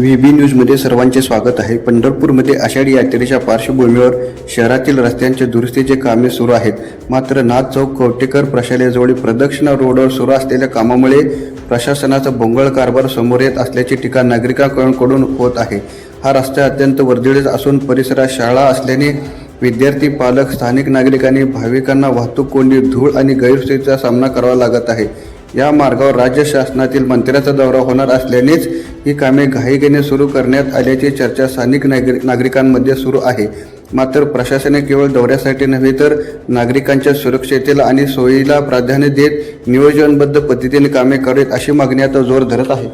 VB न्यूजमध्ये सर्वांचे स्वागत आहे। पंढरपूरमध्ये आषाढी यात्रेच्या पार्श्वभूमीवर शहरातील रस्त्यांच्या दुरुस्तीचे कामे सुरू आहेत। मात्र नाथ चौक कवटेकर प्रशालेजवळ प्रदक्षिणा रोडवर सुरू असलेल्या कामामुळे प्रशासनाचा भोंगळ कारभार समोर येत असल्याची टीका नागरिकांकडून होत आहे। हा रस्ता अत्यंत वर्दळीत असून परिसरात शाळा असल्याने विद्यार्थी, पालक, स्थानिक नागरिकांनी भाविकांना वाहतूक कोंडी, धूळ आणि गैरसोयीचा सामना करावा लागत आहे। या मार्गावर राज्य शासनातील मंत्र्याचा दौरा होणार असल्यानेच ही कामे घाईघाईने सुरू करण्यात आल्याची चर्चा स्थानिक नागरिकांमध्ये सुरू आहे। मात्र प्रशासनाने केवळ दौऱ्यासाठी नव्हे तर नागरिकांच्या सुरक्षेला आणि सोयीला प्राधान्य देत नियोजनबद्ध पद्धतीने कामे करावीत अशी मागणी आता जोर धरत आहे।